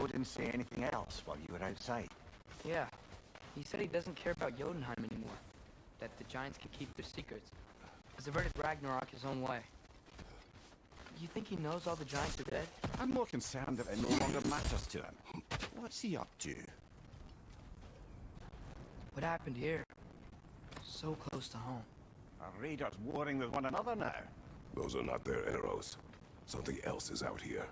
Odin say anything else while you were outside? Yeah. He said he doesn't care about Jotunheim anymore. That the giants can keep their secrets. Has averted Ragnarok his own way. You think he knows all the giants are dead? I'm more concerned that it no longer matters to him. What's he up to? What happened here? So close to home. Are raiders warring with one another now? Those are not their arrows. Something else is out here.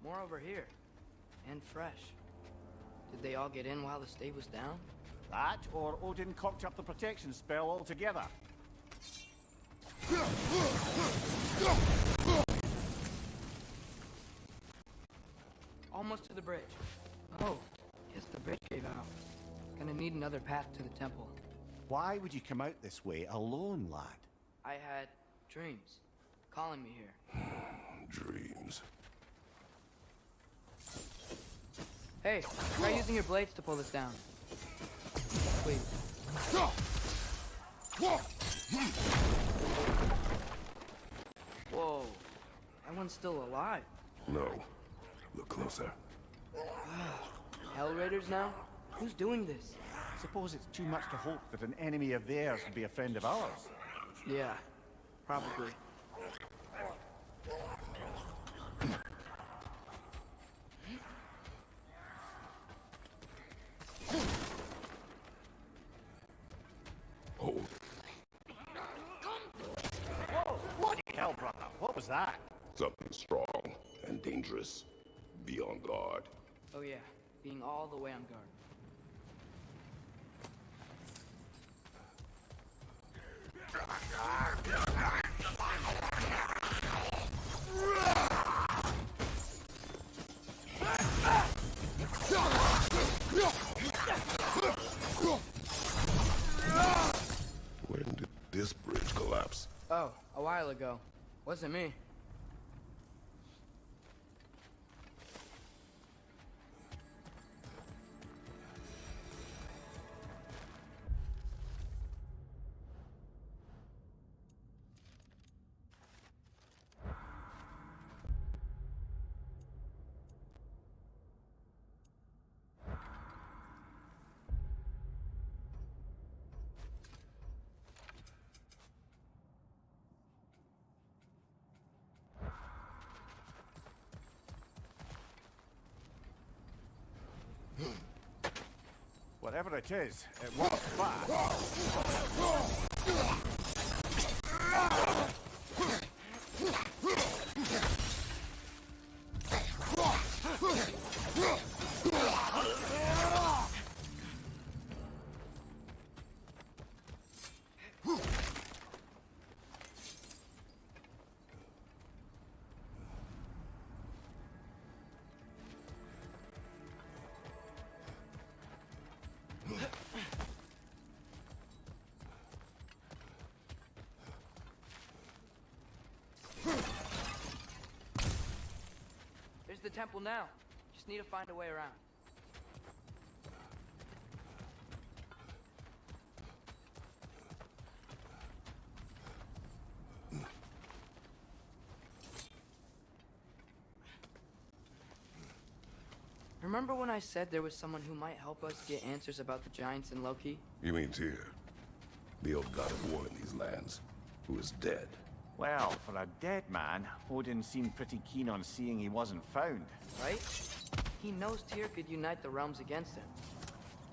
More over here. And fresh. Did they all get in while the stave was down? That, or Odin cocked up the protection spell altogether. Almost to the bridge. Oh, guess the bridge gave out. Gonna need another path to the temple. Why would you come out this way alone, lad? I had dreams calling me here. Dreams. Hey, try using your blades to pull this down. Please. Whoa, that one's still alive. No. Look closer. Hell Raiders now? Who's doing this? Suppose it's too much to hope that an enemy of theirs would be a friend of ours. Yeah, probably. Hold. Whoa! Bloody hell, brother! What was that? Something strong and dangerous. Be on guard. Oh yeah, being all the way on guard. When did this bridge collapse? Oh, a while ago. Wasn't me. Whatever it is, it was fast. There's the temple now. Just need to find a way around. Remember when I said there was someone who might help us get answers about the giants and Loki? You mean Tyr? The old god of war in these lands, who is dead. Well, for a dead man, Odin seemed pretty keen on seeing he wasn't found. Right? He knows Tyr could unite the realms against him.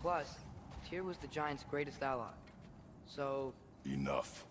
Plus, Tyr was the giant's greatest ally. So... Enough.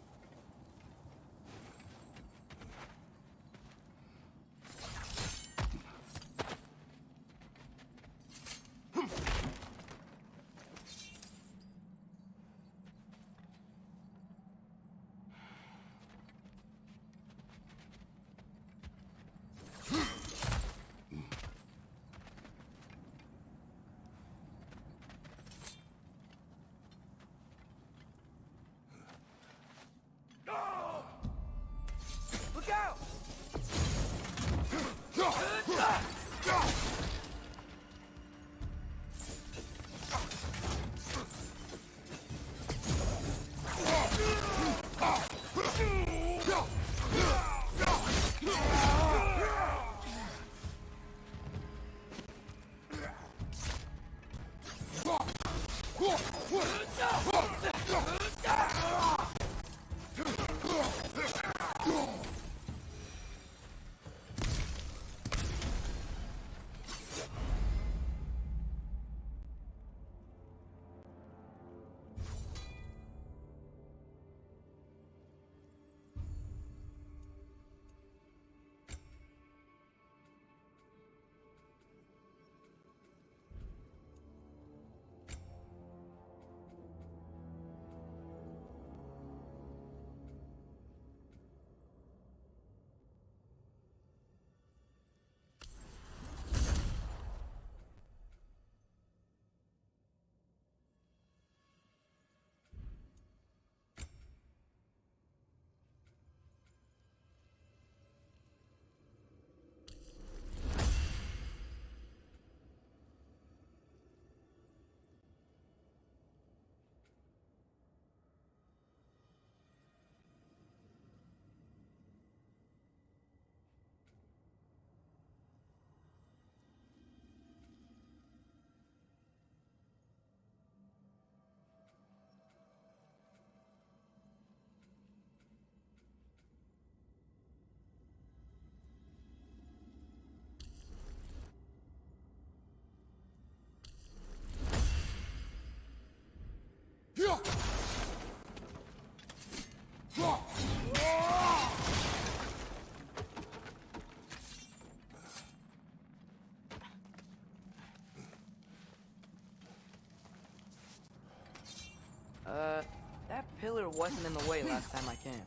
That pillar wasn't in the way last time I came.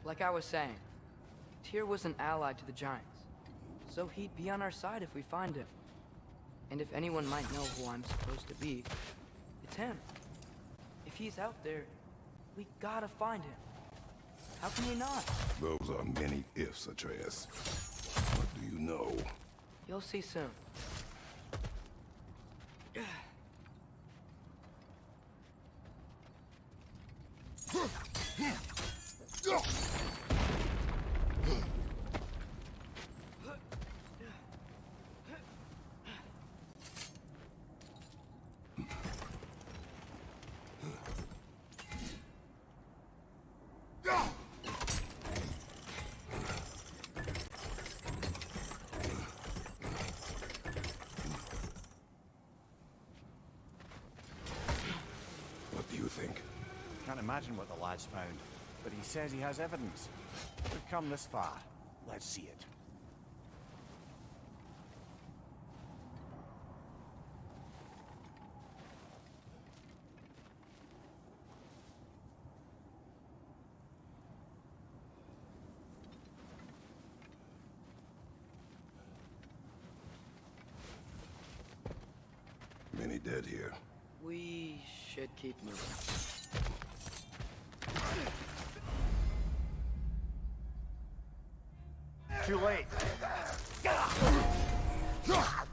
Like I was saying, Tyr was an ally to the Giants, so he'd be on our side if we find him. And if anyone might know who I'm supposed to be, it's him. If he's out there, we gotta find him. How can we not? Those are many ifs, Atreus. What do you know? You'll see soon. Can't imagine what the lad's found, but he says he has evidence. We've come this far. Let's see it. Many dead here. We should keep moving. Too late.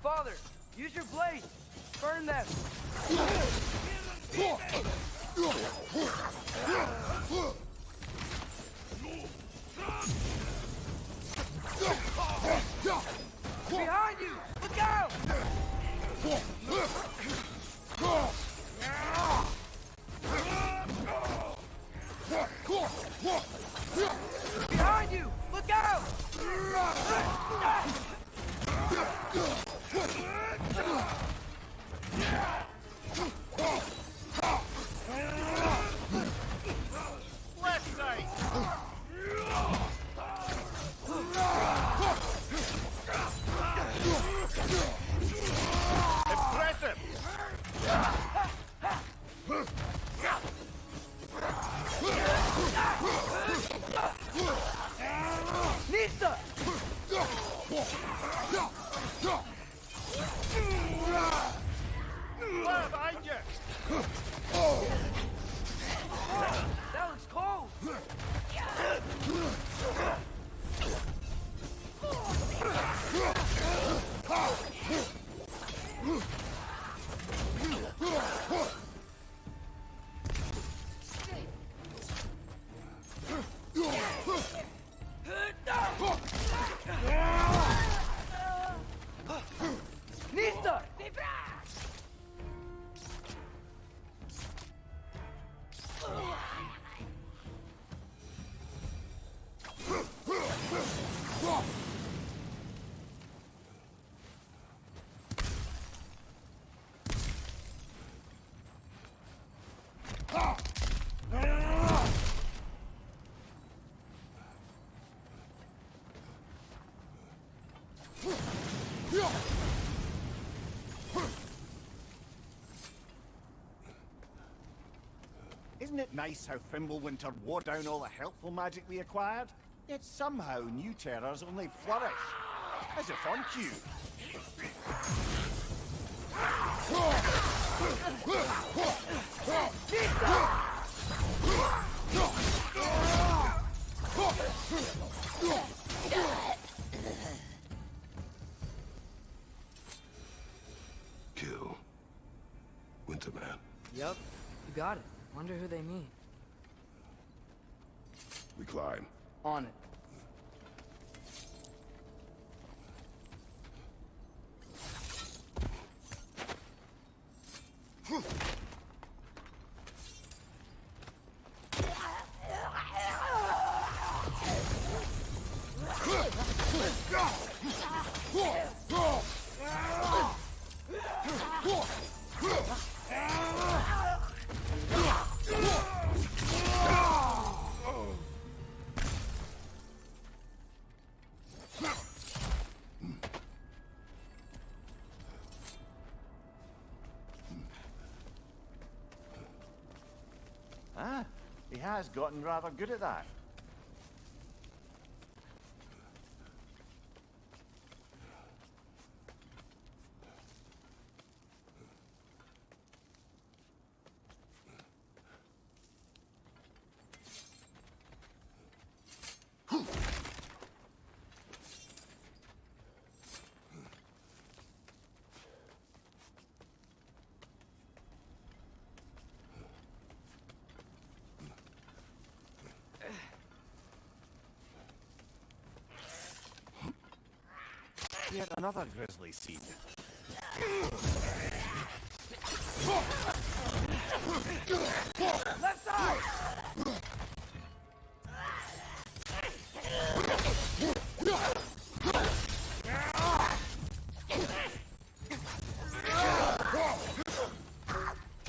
Father, use your blade. Burn them. Behind you! Look out! Behind you! Look out! Left side! Impressive! Nista! Fire behind you! That looks cold! Isn't it nice how Fimbulwinter wore down all the helpful magic we acquired? Yet somehow new terrors only flourish. As if on cue. Kill Winterman. Yup, you got it. Wonder who they mean. We climb. On it. Ah, he has gotten rather good at that. Yet another grisly scene. Left side!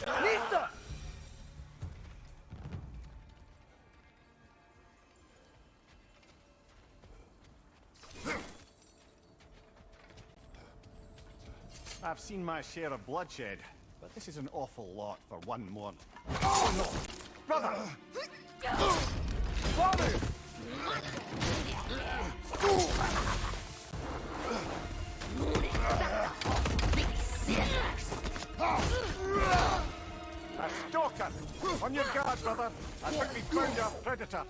Lista! I've seen my share of bloodshed, but this is an awful lot for one more. Oh no! Brother! Father! A stalker! On your guard, brother! I think we found our predator!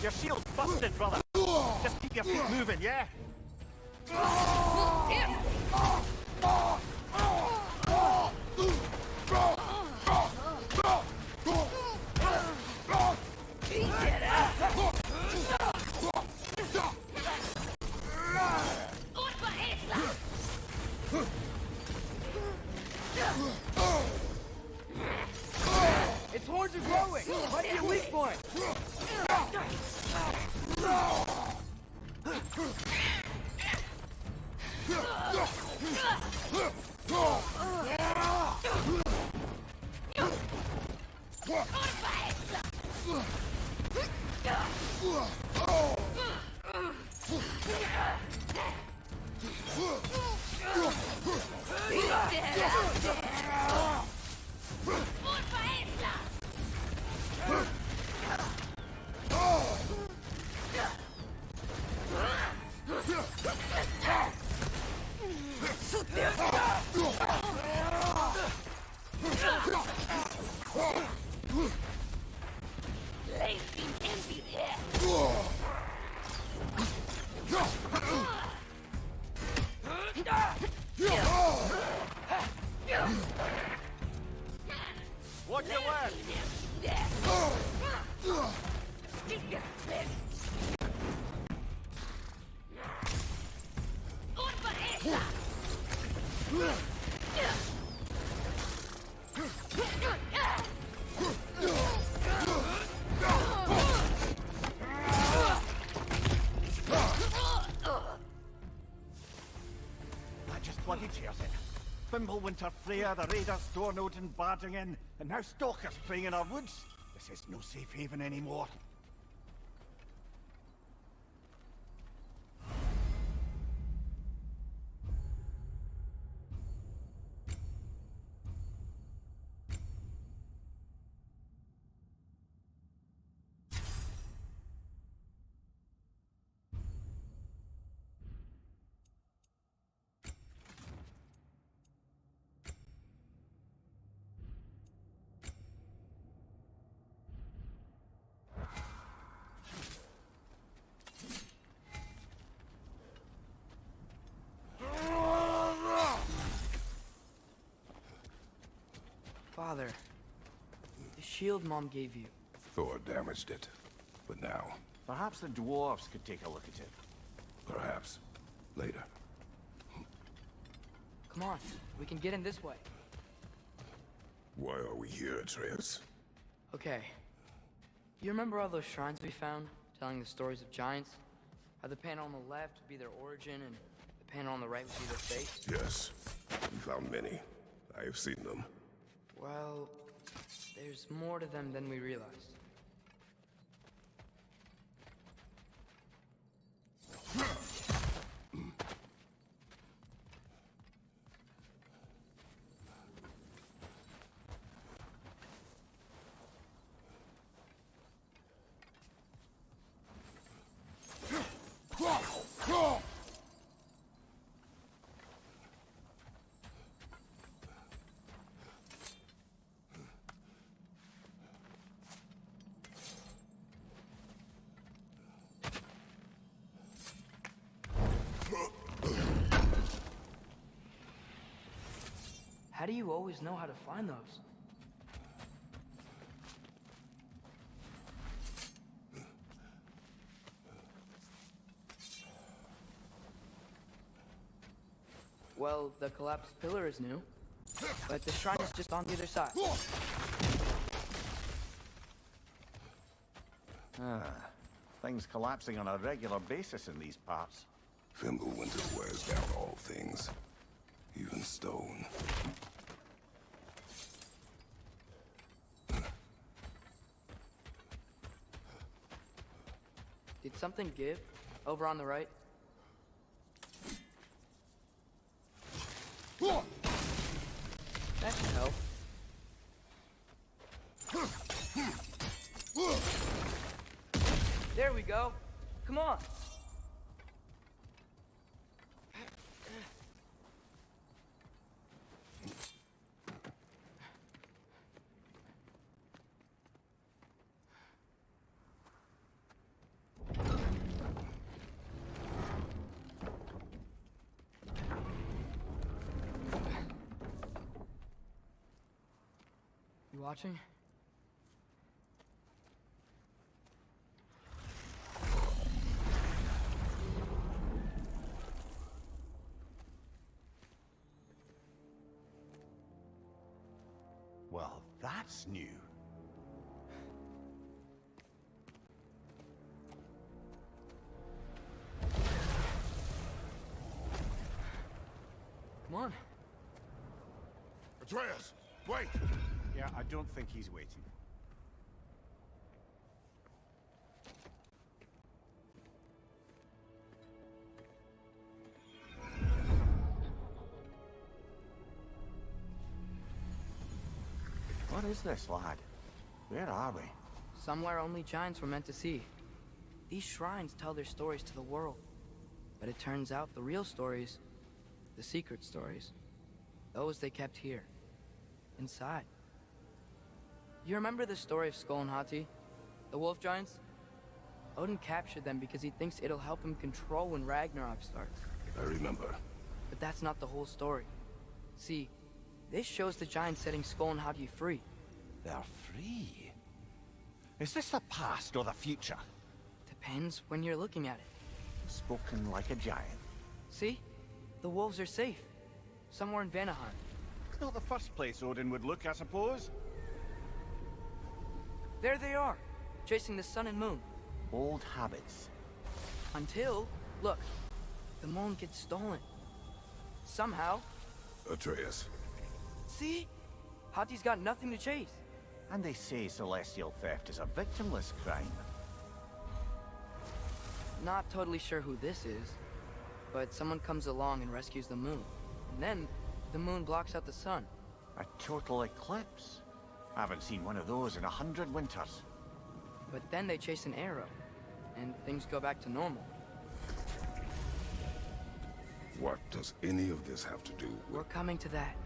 Your shield's busted, brother! Just keep your feet moving, yeah? Its horns are growing! Might be a weak point! Watch your left! That just bloody tears it. Fimbulwinter, Freya, the raiders, Storm Odin barging in, and now stalkers preying in our woods. This is no safe haven anymore. shield Mom gave you. Thor damaged it. But now, Perhaps the dwarves could take a look at it. perhaps, later. Come on, we can get in this way. Why are we here, Atreus? Okay. You remember all those shrines we found, telling the stories of giants? How the panel on the left would be their origin, and the panel on the right would be their fate? Yes. We found many. I have seen them. Well, there's more to them than we realized. How do you always know how to find those? Well, the collapsed pillar is new, but the shrine is just on the other side. Things collapsing on a regular basis in these parts. Fimbulwinter wears down all things, even stone. Did something give? Over on the right? That should help. There we go. Come on. You watching? Well, that's new. Come on. Atreus, wait! Yeah, I don't think he's waiting. What is this, lad? Where are we? Somewhere only giants were meant to see. These shrines tell their stories to the world. But it turns out the real stories, the secret stories, those they kept here, inside. You remember the story of Skull and Hati? The wolf giants? Odin captured them because he thinks it'll help him control when Ragnarok starts. I remember. But that's not the whole story. See, this shows the giants setting Skull and Hati free. They're free. Is this the past or the future? Depends when you're looking at it. Spoken like a giant. See? The wolves are safe. Somewhere in Vanaheim. Not the first place Odin would look, I suppose. There they are, chasing the sun and moon. Old habits. Until, look, the moon gets stolen. Somehow. Atreus. See? Hati's got nothing to chase. And they say celestial theft is a victimless crime. Not totally sure who this is, but someone comes along and rescues the moon. And then, the moon blocks out the sun. A total eclipse. I haven't seen one of those in 100 winters. But then they chase an arrow, and things go back to normal. What does any of this have to do We're with... coming to that.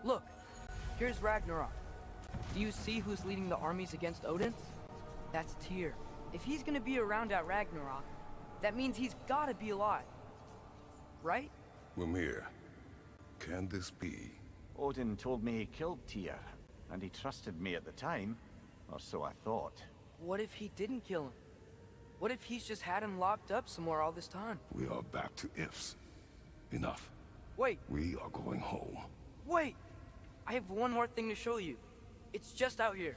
Look, here's Ragnarok. Do you see who's leading the armies against Odin? That's Tyr. If he's gonna be around at Ragnarok, that means he's gotta be alive. Right? Mimir, can this be? Odin told me he killed Tyr, and he trusted me at the time, or so I thought. What if he didn't kill him? What if he's just had him locked up somewhere all this time? We are back to ifs. Enough. Wait, We are going home. wait! I have one more thing to show you. It's just out here.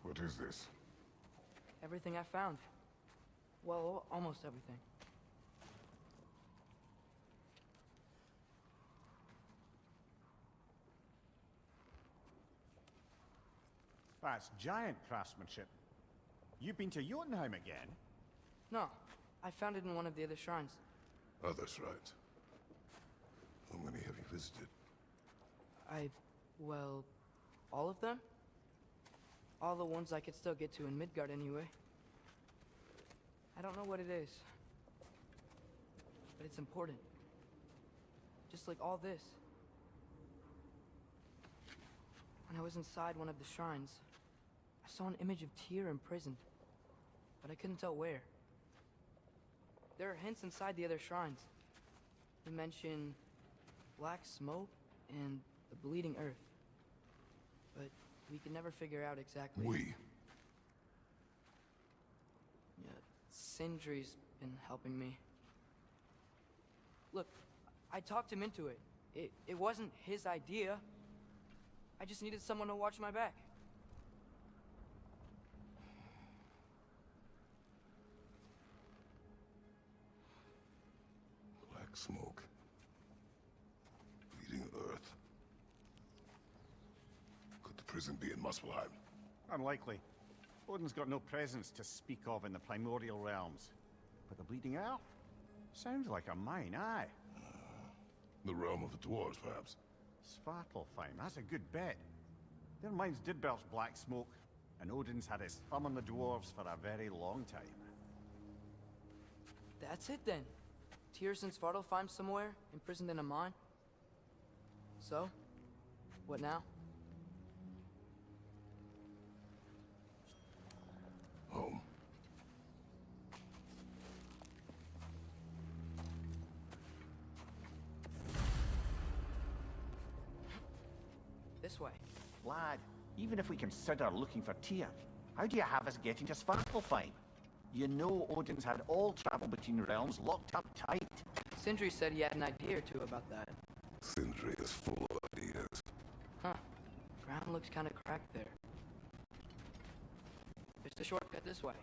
What is this? Everything I found. Well, almost everything. That's giant craftsmanship. You've been to Jotunheim again? No, I found it in one of the other shrines. Other shrines. How many have you visited? Well, all of them? All the ones I could still get to in Midgard anyway. I don't know what it is. But it's important. Just like all this. When I was inside one of the shrines, I saw an image of Tyr imprisoned. But I couldn't tell where. There are hints inside the other shrines. They mention black smoke and the bleeding earth. But we can never figure out exactly. We? Yeah, Sindri's been helping me. Look, I talked him into it. It wasn't his idea. I just needed someone to watch my back. Black smoke. Bleeding earth. Could the prison be in Muspelheim? Unlikely. Odin's got no presence to speak of in the primordial realms. But the Bleeding Earth? Sounds like a mine, aye. The realm of the dwarves, perhaps. Svartalfheim, that's a good bet. Their mines did belch black smoke, and Odin's had his thumb on the dwarves for a very long time. That's it then. Tyr's in Svartalfheim somewhere, imprisoned in a mine. So, what now? Home. This way. Lad, even if we consider looking for Tyr, how do you have us getting to Svartalfheim? You know Odin's had all travel between realms locked up tight. Sindri said he had an idea or two about that. Sindri is full of ideas. Huh. Ground looks kind of cracked there. There's the shortcut this way.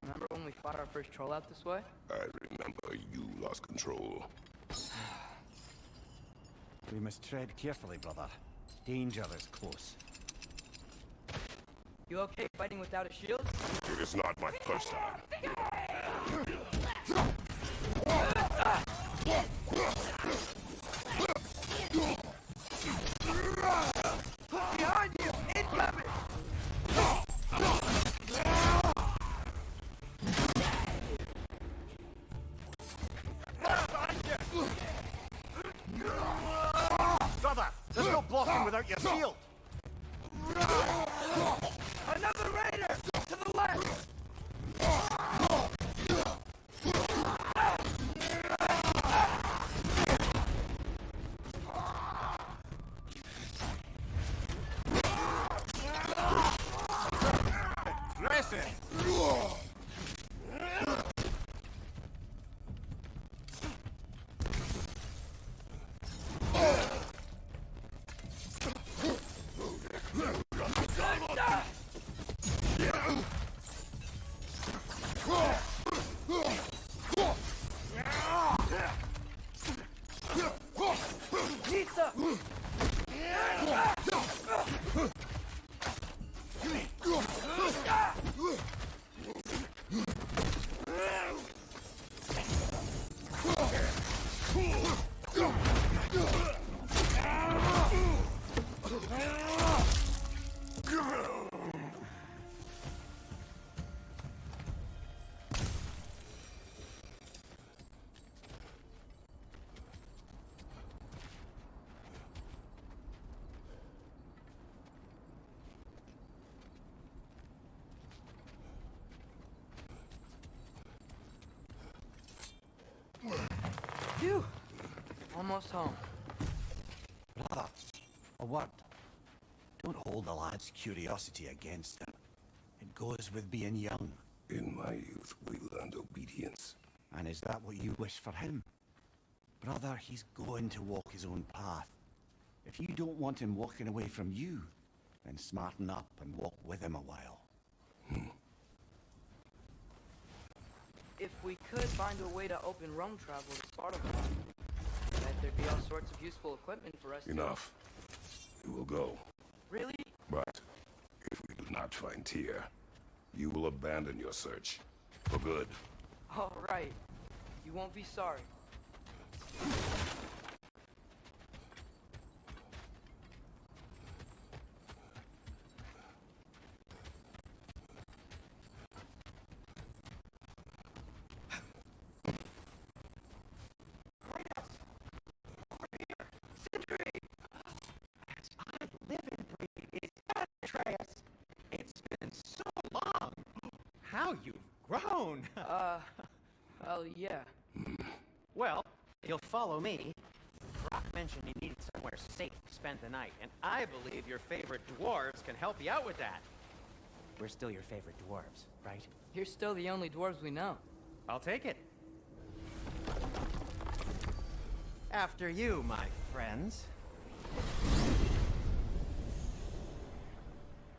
Remember when we fought our first troll out this way? I remember you lost control. We must tread carefully, brother. Danger is close. You okay fighting without a shield? It is not my first time. Behind you! Incoming! Brother, there's no blocking without your shield! Another raider! To the left! Aggressive! Pizza! almost home. Brother, a word. Don't hold the lad's curiosity against him. It goes with being young. In my youth, we learned obedience. And is that what you wish for him? Brother, he's going to walk his own path. If you don't want him walking away from you, then smarten up and walk with him a while. If we could find a way to open realm travel to Sparta, I bet there'd be all sorts of useful equipment for us Enough. We will go. Really? But if we do not find Tyr, you will abandon your search. For good. All right. You won't be sorry. Atreus, it's been so long. How you've grown. Well, yeah. Well, you'll follow me. Brock mentioned he needed somewhere safe to spend the night, and I believe your favorite dwarves can help you out with that. We're still your favorite dwarves, right? You're still the only dwarves we know. I'll take it. After you, my friends.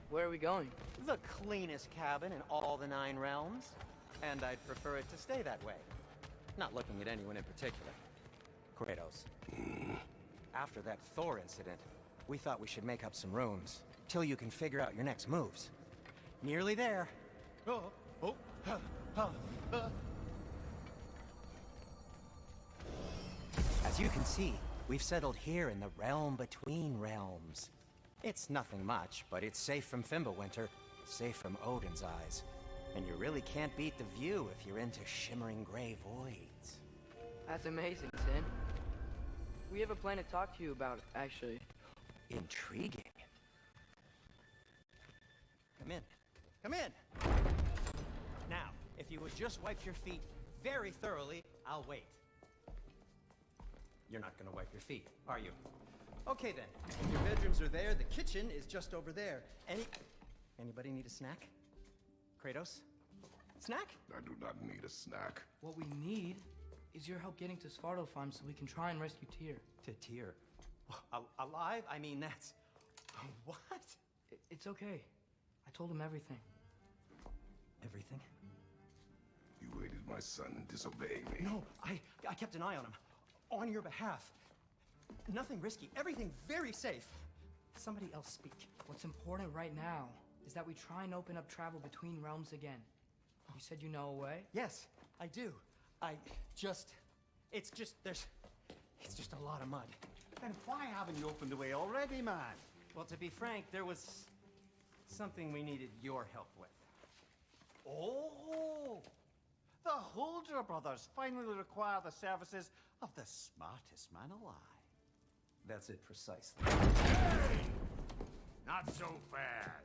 Where are we going? The cleanest cabin in all the 9 realms. And I'd prefer it to stay that way. Not looking at anyone in particular. Kratos. After that Thor incident, we thought we should make up some rooms, till you can figure out your next moves. Nearly there. As you can see, we've settled here in the realm between realms. It's nothing much, but it's safe from Fimbulwinter, safe from Odin's eyes. And you really can't beat the view if you're into shimmering gray voids. That's amazing, Sin. We have a plan to talk to you about, actually. Intriguing. Come in. Come in! Now, if you would just wipe your feet very thoroughly, I'll wait. You're not gonna wipe your feet, are you? Okay then, if your bedrooms are there, the kitchen is just over there. Anybody need a snack? Kratos? Snack? I do not need a snack. What we need is your help getting to Svartalfheim so we can try and rescue Tyr. To Tyr? Alive? I mean, that's... What? It's okay. I told him everything. Everything? You aided my son disobeying me. No, I kept an eye on him. On your behalf. Nothing risky. Everything very safe. Somebody else speak. What's important right now is that we try and open up travel between realms again. You said you know a way? Yes, I do. It's just a lot of mud. Then why haven't you opened the way already, man? Well, to be frank, there was something we needed your help with. Oh! The Holder brothers finally require the services of the smartest man alive. That's it precisely. Hey! Not so fast.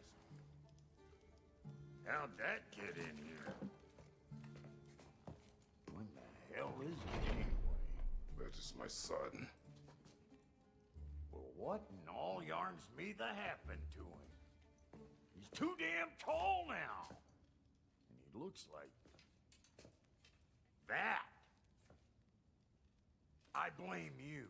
How'd that get in here? When the hell is it anyway? That is my son. Well, what in all yarns me that happened to him? He's too damn tall now. And he looks like... that. I blame you.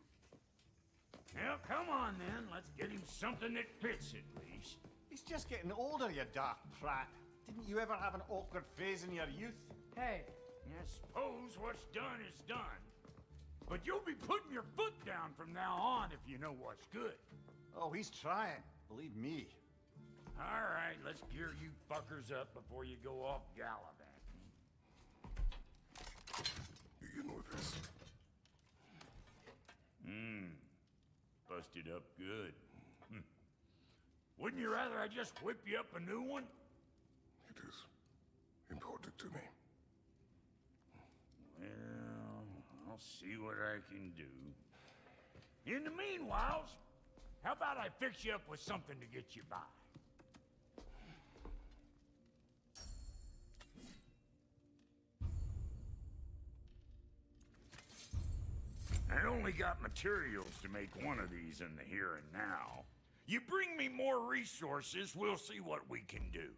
Now, come on then. Let's get him something that fits at least. He's just getting older, you dark prat. Didn't you ever have an awkward phase in your youth? Hey, I suppose what's done is done. But you'll be putting your foot down from now on if you know what's good. Oh, he's trying. Believe me. All right, let's gear you fuckers up before you go off gallivanting. Do you know this? Busted up good. Wouldn't you rather I just whip you up a new one? It is important to me. Well, I'll see what I can do. In the meanwhile, how about I fix you up with something to get you by? I only got materials to make one of these in the here and now. You bring me more resources, we'll see what we can do.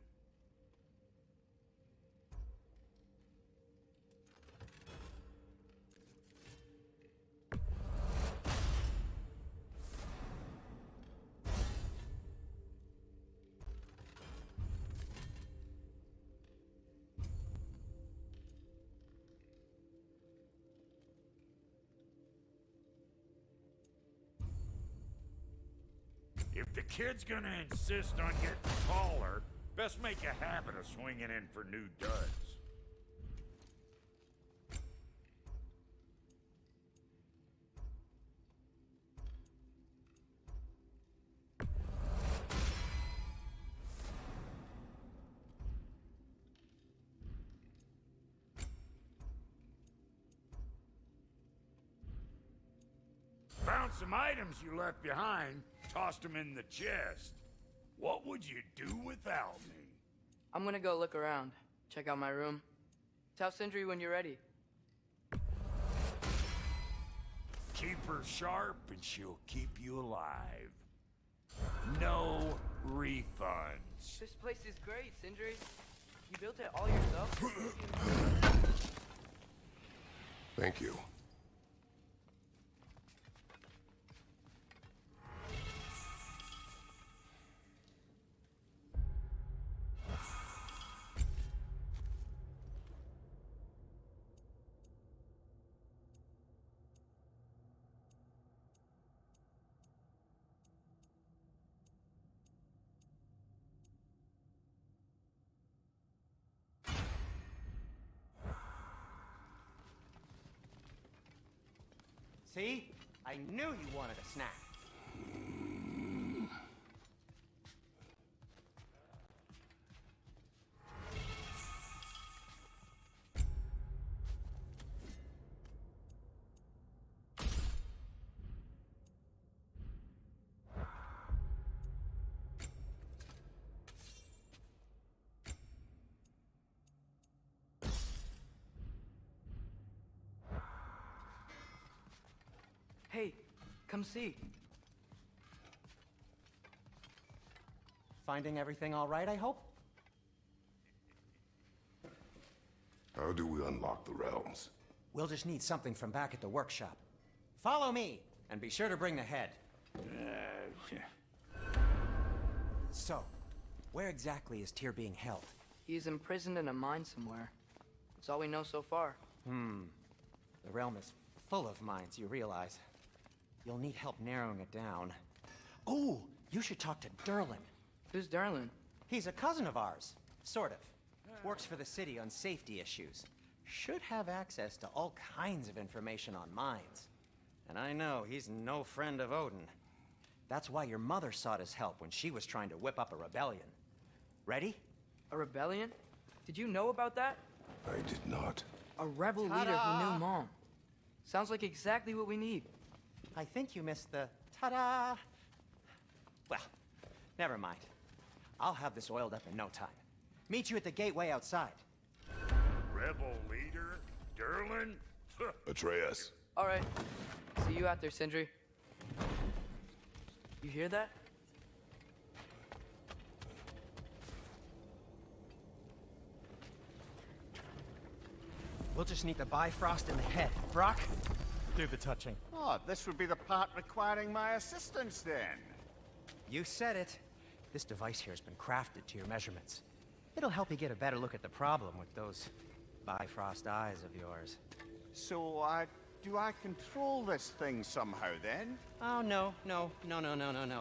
If the kid's gonna insist on getting taller, best make a habit of swinging in for new duds. Found some items you left behind, tossed them in the chest. What would you do without me? I'm gonna go look around. Check out my room. Tell Sindri when you're ready. Keep her sharp and she'll keep you alive. No refunds. This place is great, Sindri. You built it all yourself? Thank you. See? I knew you wanted a snack. Hey, come see. Finding everything all right, I hope? How do we unlock the realms? We'll just need something from back at the workshop. Follow me, and be sure to bring the head. So, where exactly is Tyr being held? He's imprisoned in a mine somewhere. That's all we know so far. The realm is full of mines, you realize. You'll need help narrowing it down. Oh, you should talk to Durlin. Who's Darlin? He's a cousin of ours, sort of. Works for the city on safety issues. Should have access to all kinds of information on mines. And I know he's no friend of Odin. That's why your mother sought his help when she was trying to whip up a rebellion. Ready? A rebellion? Did you know about that? I did not. A rebel leader who knew Mom. Sounds like exactly what we need. I think you missed the ta-da. Well, never mind. I'll have this oiled up in no time. Meet you at the gateway outside. Rebel leader? Durlin? Atreus. All right. See you out there, Sindri. You hear that? We'll just need the Bifrost in the head. Brock, do the touching. Oh, this would be the part requiring my assistance then. You said it. This device here has been crafted to your measurements. It'll help you get a better look at the problem with those Bifrost eyes of yours. So, do I control this thing somehow then? Oh, no.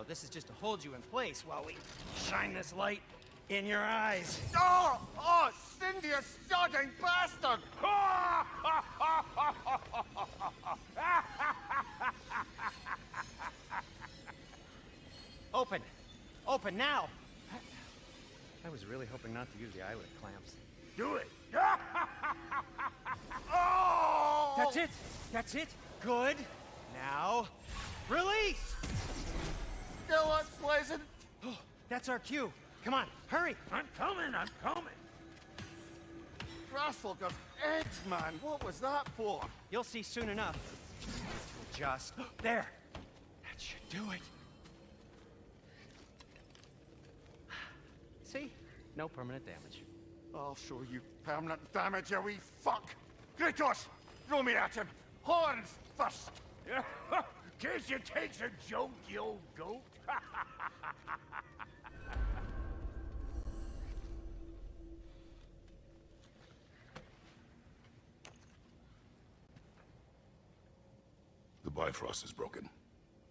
This is just to hold you in place while we shine this light in your eyes. Oh! Oh, Cindy, you sodding bastard! Open! Open now! I was really hoping not to use the eyelid clamps. Do it! Oh! That's it! That's it! Good! Now, release! Still unpleasant. Oh, that's our cue. Come on, hurry! I'm coming! Grassel got eggs, man. What was that for? You'll see soon enough. just... There! That should do it. See? No permanent damage. I'll show you permanent damage, you wee fuck! Kratos! Throw me at him! Horns first! Guess you takes a joke, you old goat. The Bifrost is broken.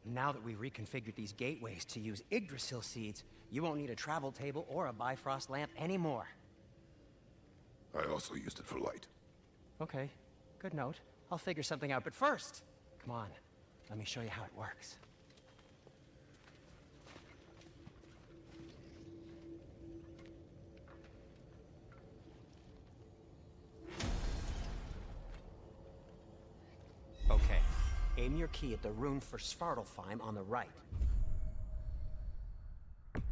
Now that we've reconfigured these gateways to use Yggdrasil seeds, you won't need a travel table or a Bifrost lamp anymore. I also used it for light. Okay, good note. I'll figure something out, but first, come on, let me show you how it works. Okay, aim your key at the rune for Svartalfheim on the right. And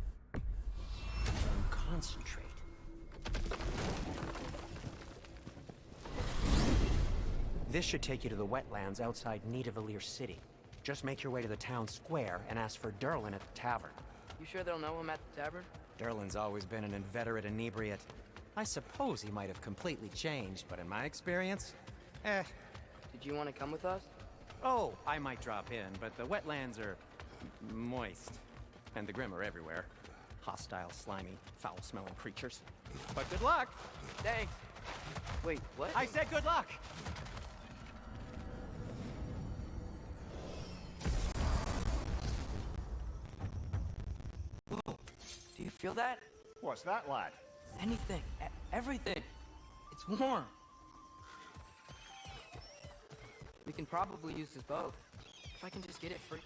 concentrate. This should take you to the wetlands outside Nidavellir City. Just make your way to the town square and ask for Durlin at the tavern. You sure they'll know him at the tavern? Durlin's always been an inveterate inebriate. I suppose he might have completely changed, but in my experience, Did you want to come with us? Oh, I might drop in, but the wetlands are moist. And the Grim are everywhere. Hostile, slimy, foul-smelling creatures. But good luck! Thanks. Wait, what? I said good luck! Do you feel that? What's that, lad? Anything. Everything. It's warm. We can probably use this boat. If I can just get it free.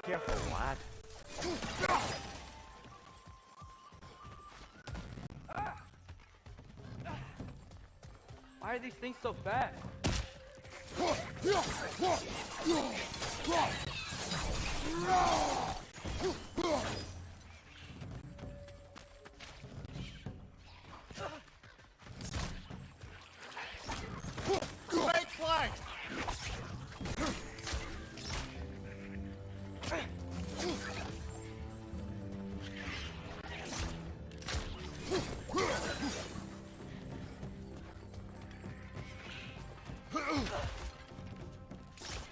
Careful, lad. Why are these things so fast? Break flank!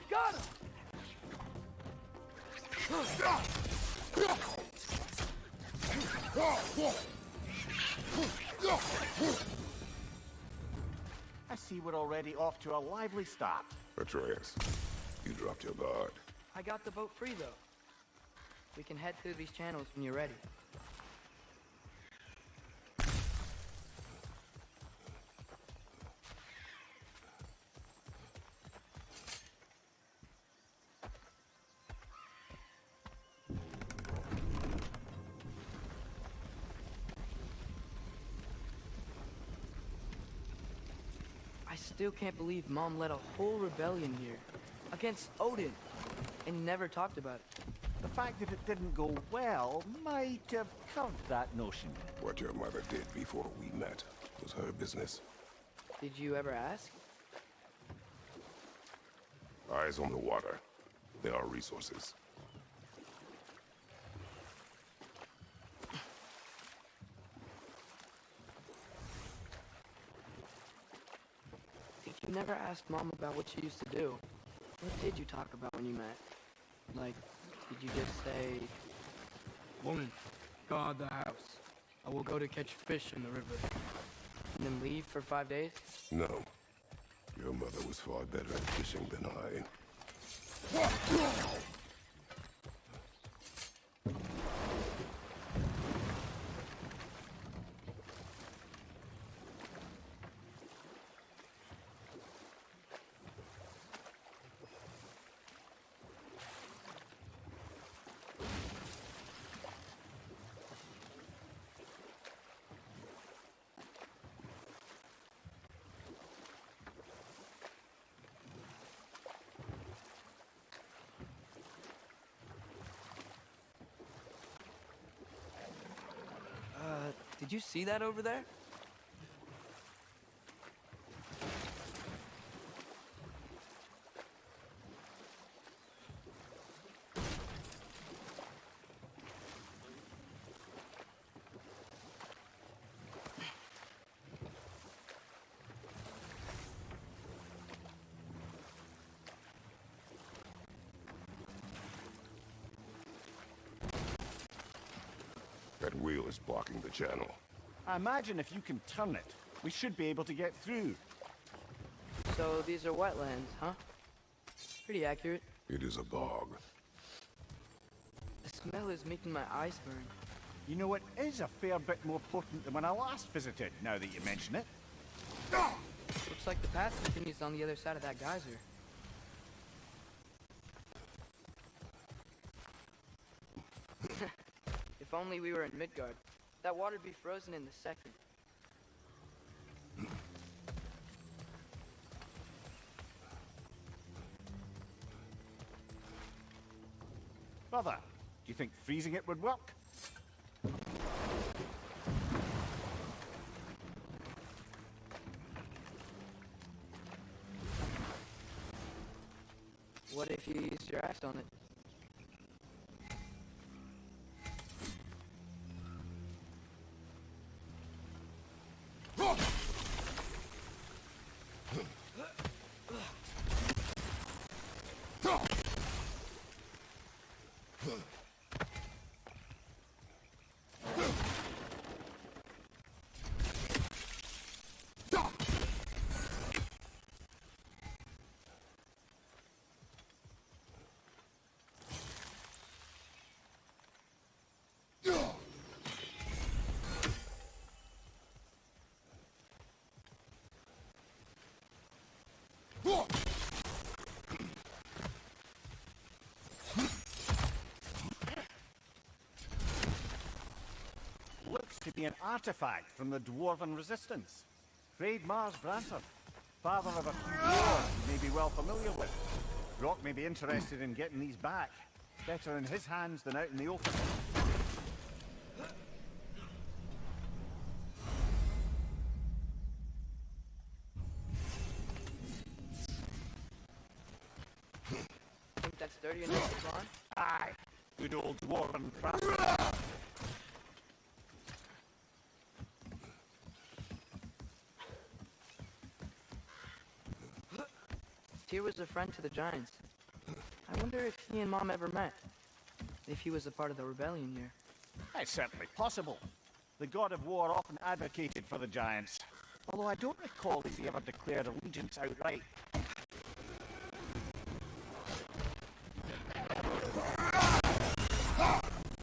Got him! I see we're already off to a lively start. Atreus, you dropped your guard. I got the boat free, though. We can head through these channels when you're ready. I still can't believe Mom led a whole rebellion here against Odin and never talked about it. The fact that it didn't go well might have covered that notion. What your mother did before we met was her business. Did you ever ask? Eyes on the water. There are resources. You never asked Mom about what she used to do. What did you talk about when you met? Like, did you just say, "Woman, guard the house. I will go to catch fish in the river," and then leave for 5 days? No. Your mother was far better at fishing than I. Did you see that over there? wheel is blocking the channel. I imagine if you can turn it, we should be able to get through. So these are wetlands, huh? Pretty accurate. It is a bog. The smell is making my eyes burn. You know, it is a fair bit more potent than when I last visited, now that you mention it. Looks like the path continues on the other side of that geyser. If only we were in Midgard. That water'd be frozen in the second. Brother, do you think freezing it would work? What if you used your axe on it? Looks to be an artifact from the Dwarven Resistance. Freyed Mars Grantor, father of a few dwarves you may be well familiar with. Brock may be interested in getting these back. Better in his hands than out in the open. Think that's dirty enough to climb? Aye, good old Dwarven craft. Tyr was a friend to the giants. I wonder if he and Mom ever met. If he was a part of the rebellion here. It's certainly possible. The God of War often advocated for the giants. Although I don't recall if he ever declared allegiance outright.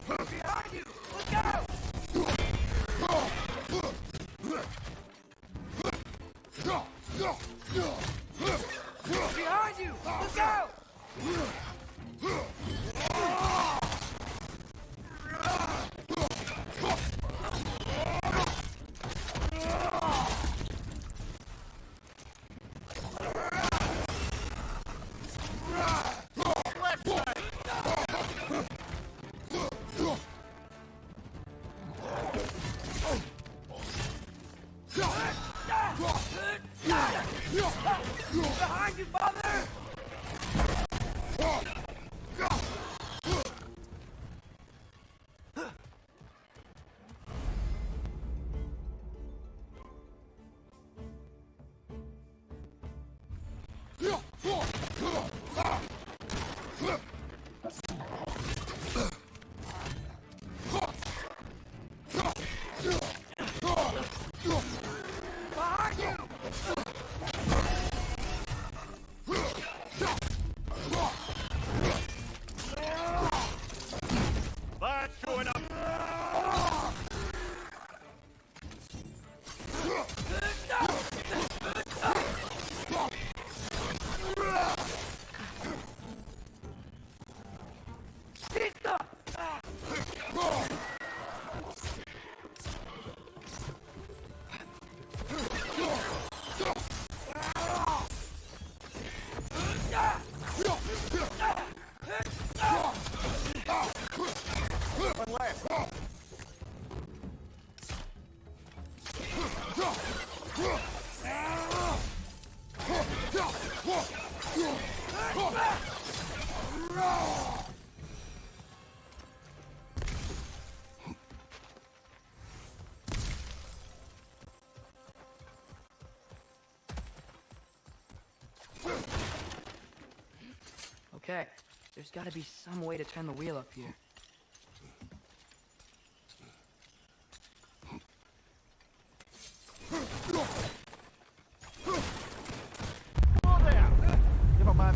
Behind you! Look out! Behind you! Look out! Behind you, father! Behind you! That's going up! One left. Okay, there's gotta be some way to turn the wheel up here.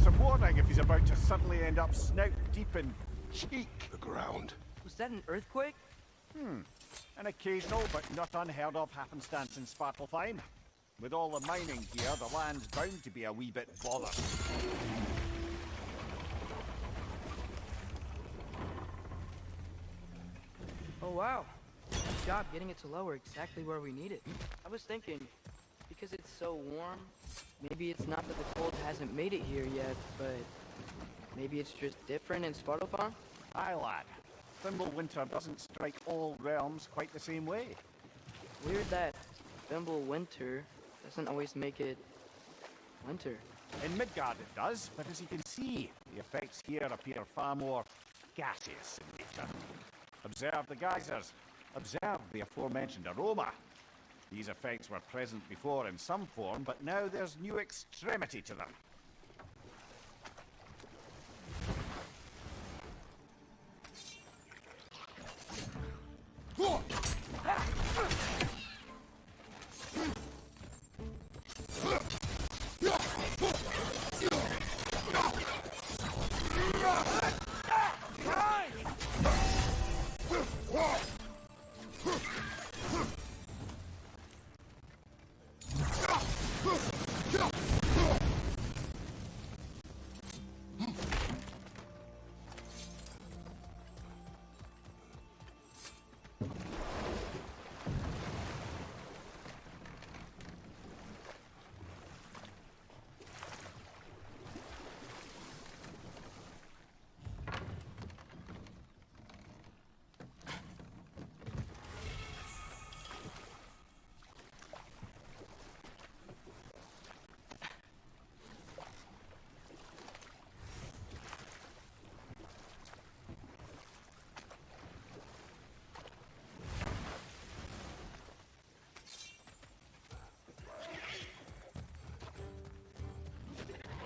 some warning if he's about to suddenly end up snout deep in cheek. The ground. Was that an earthquake? An occasional but not unheard of happenstance in Svartalfheim. With all the mining here, the land's bound to be a wee bit bothered. Oh wow. Good job getting it to lower exactly where we need it. I was thinking, because it's so warm, maybe it's not that the cold hasn't made it here yet, but maybe it's just different in Svartalfheim? Aye, lad. Fimbulwinter doesn't strike all realms quite the same way. Weird that Fimbulwinter doesn't always make it winter. In Midgard it does, but as you can see, the effects here appear far more gaseous in nature. Observe the geysers. Observe the aforementioned aroma. These effects were present before in some form, but now there's new extremity to them.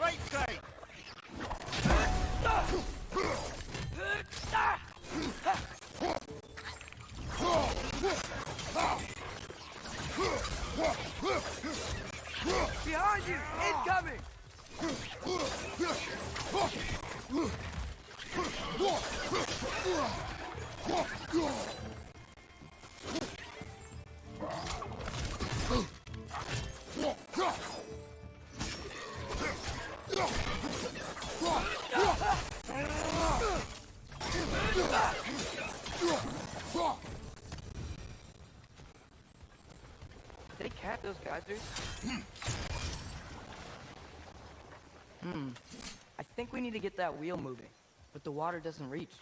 Right side! Behind you! Incoming! Did they cap those geysers? I think we need to get that wheel moving, but the water doesn't reach.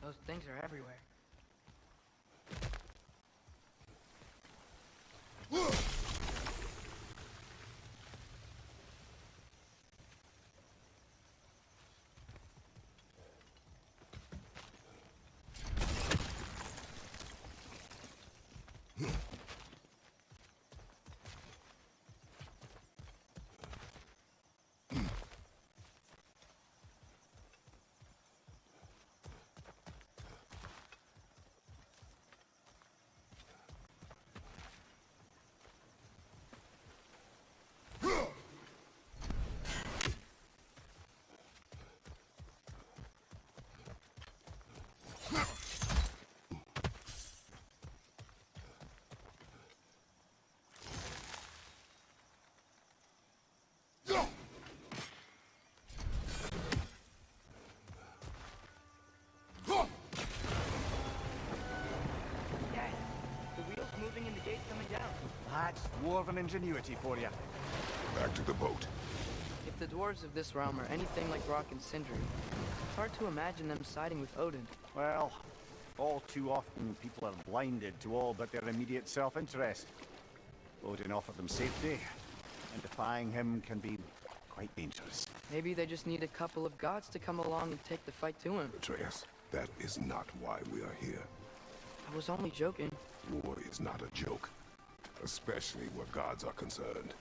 Those things are everywhere. That's dwarven ingenuity for you. Back to the boat. If the dwarves of this realm are anything like Rock and Sindri, it's hard to imagine them siding with Odin. Well, All too often, people are blinded to all but their immediate self-interest. Odin offered them safety, and defying him can be quite dangerous. Maybe they just need a couple of gods to come along and take the fight to him. Atreus, that is not why we are here. I was only joking. War is not a joke, especially where gods are concerned.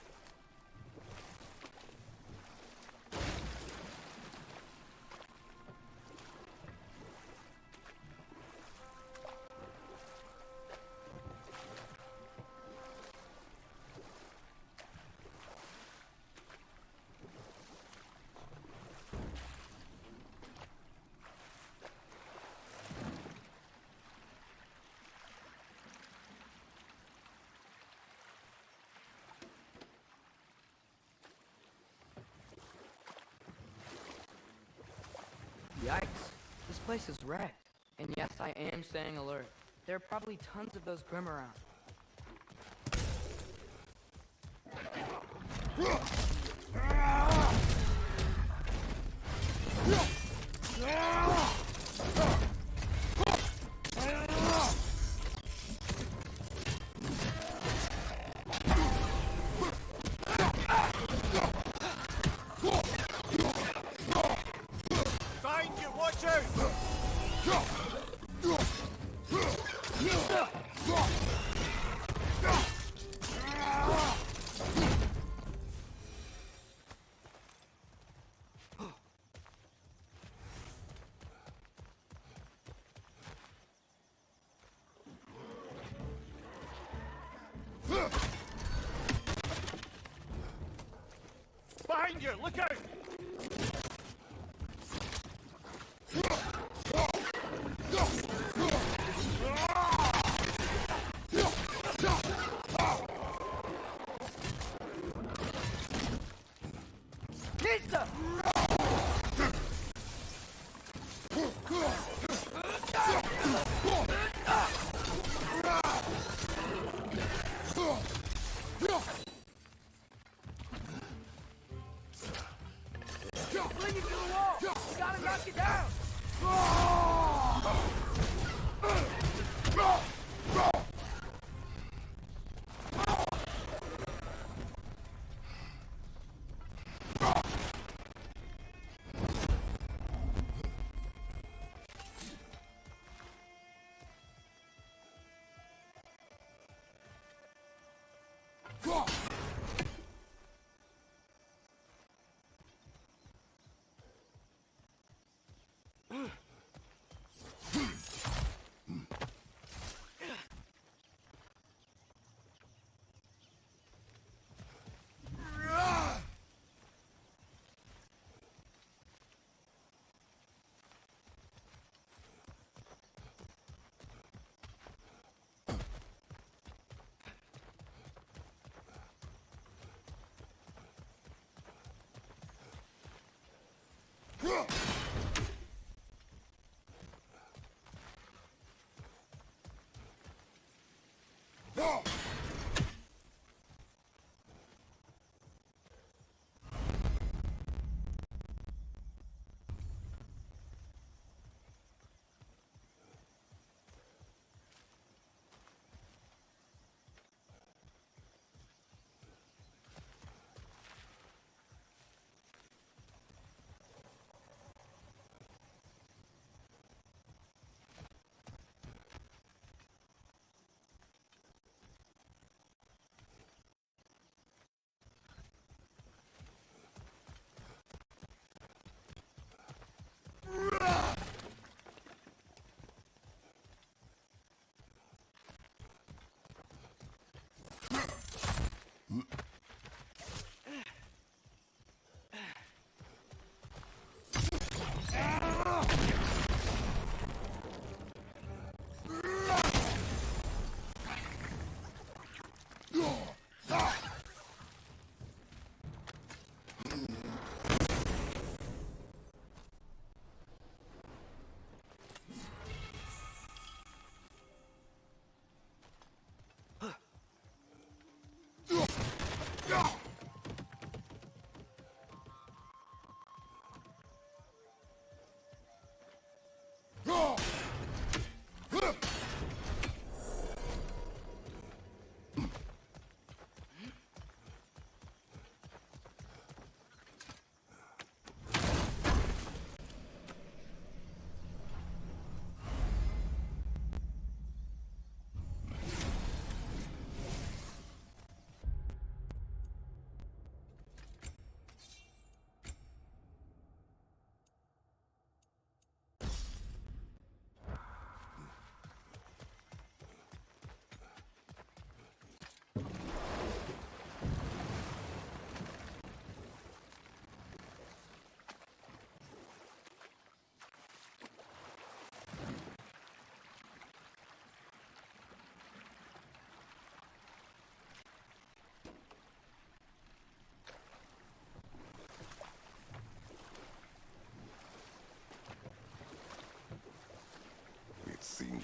Yikes. This place is wrecked. And yes, I am staying alert. There are probably tons of those Grim around. Find you! Watch out! Behind you! Look out! Pizza! Bring it to the wall! We gotta knock it down!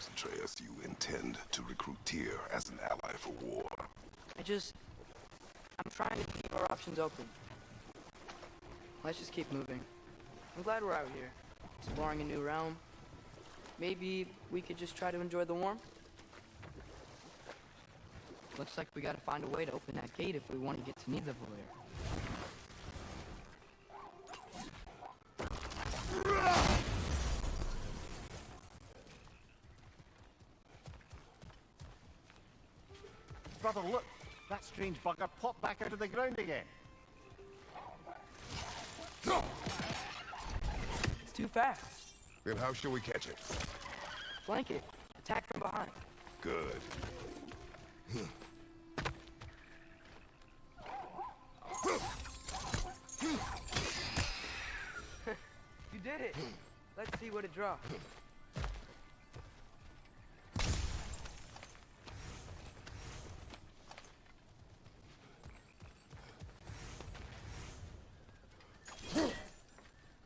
seems, Atreus, you intend to recruit Tyr as an ally for war. I'm trying to keep our options open. Let's just keep moving. I'm glad we're out here, exploring a new realm. Maybe we could just try to enjoy the warmth? Looks like we gotta find a way to open that gate if we want to get to Nidavellir. Brother, look! That strange bugger popped back out of the ground again. It's too fast. Then how shall we catch it? Flank it. Attack from behind. Good. You did it! Let's see what it drops.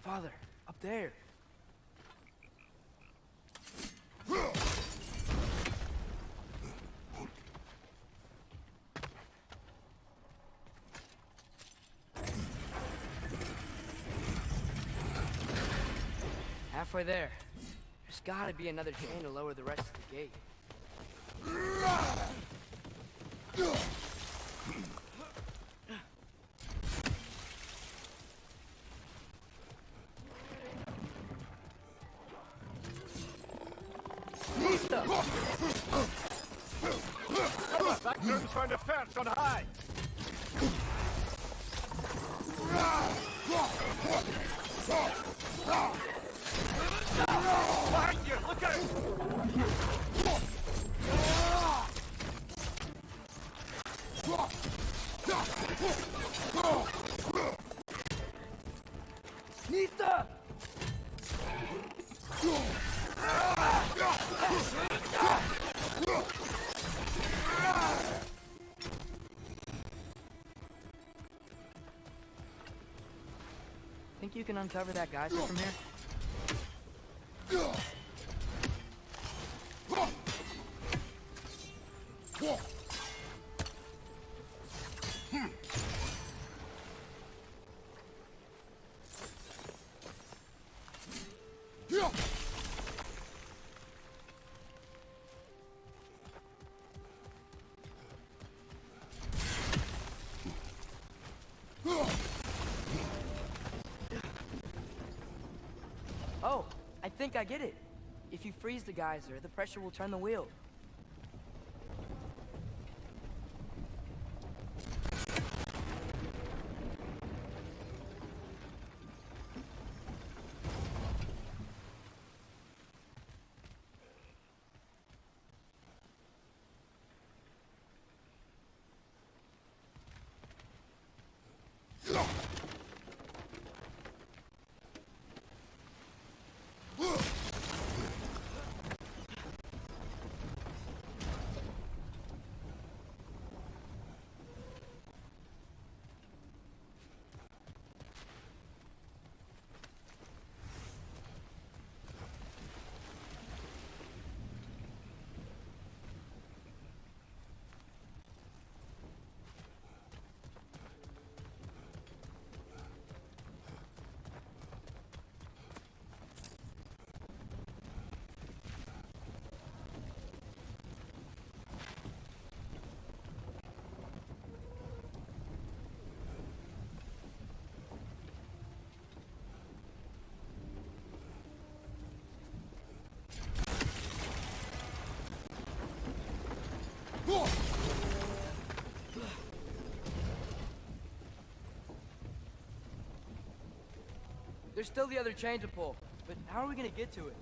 Father, up there. Halfway there. There's gotta be another chain to lower the rest of the gate. That group's found a perch on high! Behind you! Look out! Nita! Think you can uncover that geyser from here? Oh, I think I get it. If you freeze the geyser, the pressure will turn the wheel. There's still the other chain to pull, but how are we gonna get to it?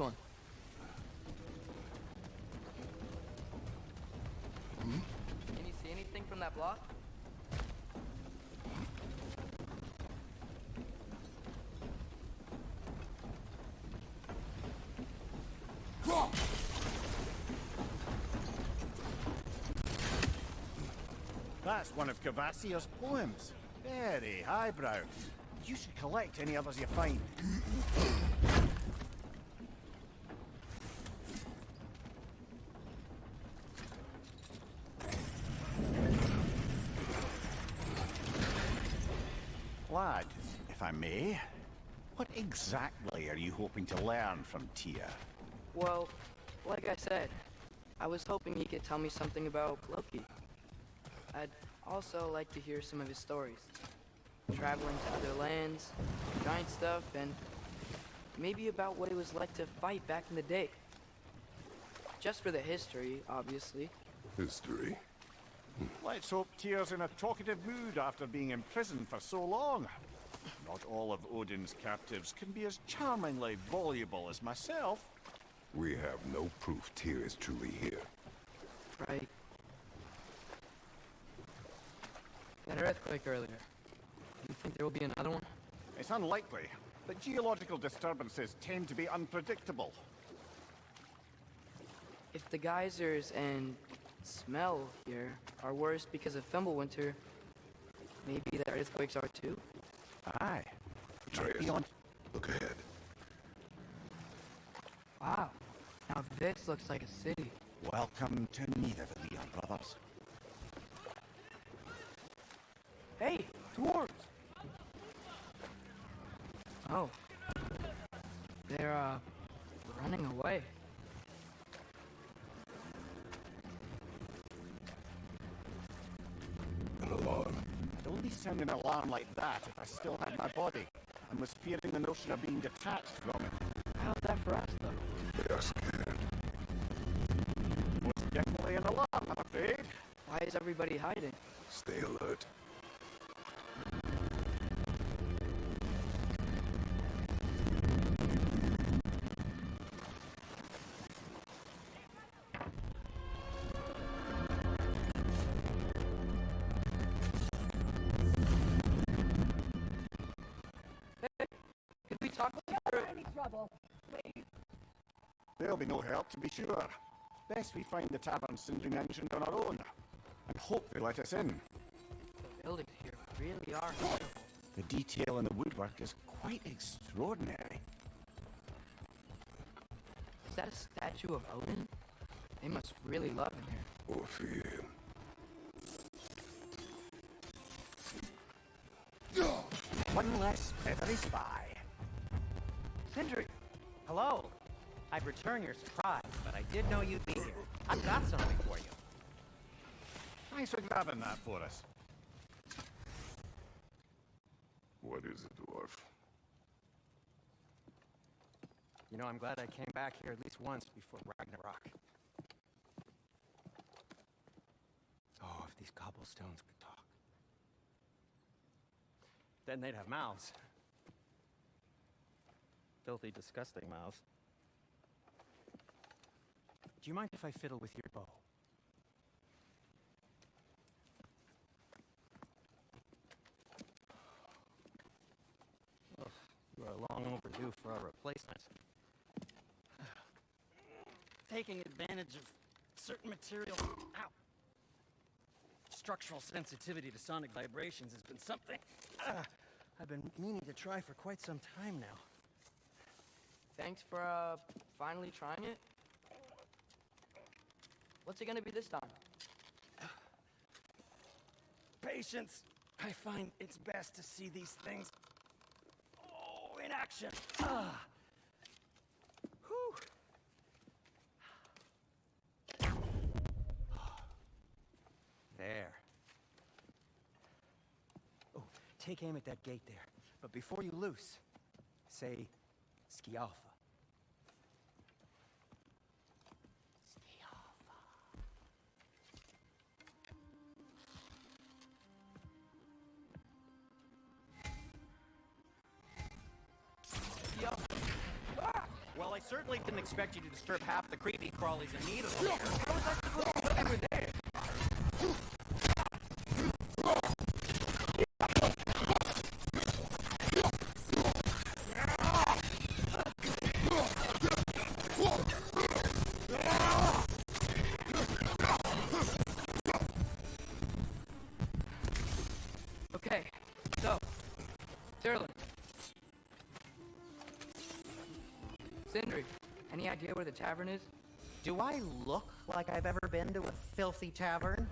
one. Can you see anything from that block? That's one of Cavassier's poems. Very highbrow. You should collect any others you find. Lad, if I may, what exactly are you hoping to learn from Tyr? Well, like I said, I was hoping he could tell me something about Loki. I'd also like to hear some of his stories. Traveling to other lands, giant stuff, and maybe about what it was like to fight back in the day. Just for the history, obviously. History? Let's hope Tyr's in a talkative mood after being imprisoned for so long. Not all of Odin's captives can be as charmingly voluble as myself. We have no proof Tyr is truly here. Right. That earthquake earlier. Do you think there will be another one? It's unlikely, but geological disturbances tend to be unpredictable. If the geysers and smell here are worse because of Fimbulwinter, maybe the earthquakes are too? Aye. Atreus, look ahead. Wow. Now this looks like a city. Welcome to neither of the brothers. Hey, dwarves! Oh. They're, running away. An alarm. I'd only sound an alarm like that if I still had my body, and was fearing the notion of being detached from it. How's that for us, though? They are scared. Most definitely an alarm, I'm afraid. Why is everybody hiding? Stay alert. Could we talk through? There'll be no help, to be sure. Best we find the tavern Sindri mentioned on our own, and hope they let us in. The buildings here really are beautiful. The detail in the woodwork is quite extraordinary. Is that a statue of Odin? They must really love him here. Or fear him. One less feathery spy. Sindri! Hello! I'd return your surprise, but I did know you'd be here. I've got something for you. Thanks for grabbing that for us. What is it, dwarf? You know, I'm glad I came back here at least once before Ragnarok. Oh, if these cobblestones could talk. Then they'd have mouths. Filthy, disgusting mouths. Do you mind if I fiddle with your bow? Ugh, you are long overdue for a replacement. Taking advantage of certain material. Ow! Structural sensitivity to sonic vibrations has been something I've been meaning to try for quite some time now. Thanks for, finally trying it. What's it gonna be this time? Patience. I find it's best to see these things, in action. Whew. There. Oh, take aim at that gate there. But before you loose, say, Skialfa. Well, I certainly didn't expect you to disturb half the creepy crawlies in need of here. Okay, so, Sterling. Sindri, any idea where the tavern is? Do I look like I've ever been to a filthy tavern?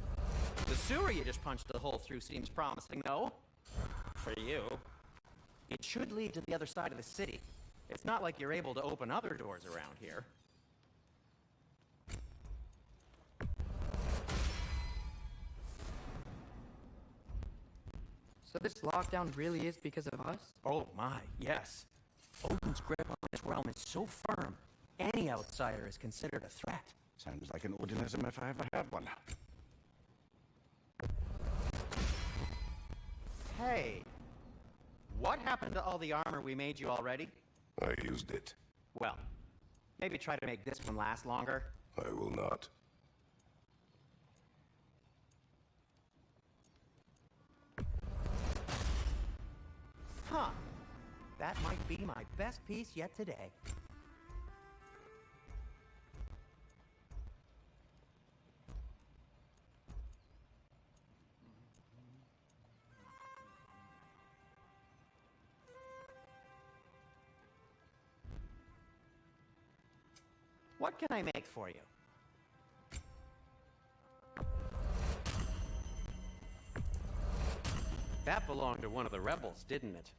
The sewer you just punched a hole through seems promising, though. For you. It should lead to the other side of the city. It's not like you're able to open other doors around here. So this lockdown really is because of us? Oh my, yes. Odin's grip on this realm is so firm, any outsider is considered a threat. Sounds like an Odinism if I ever heard one. Hey, what happened to all the armor we made you already? I used it. Well, maybe try to make this one last longer. I will not. Huh. That might be my best piece yet today. What can I make for you? That belonged to one of the rebels, didn't it?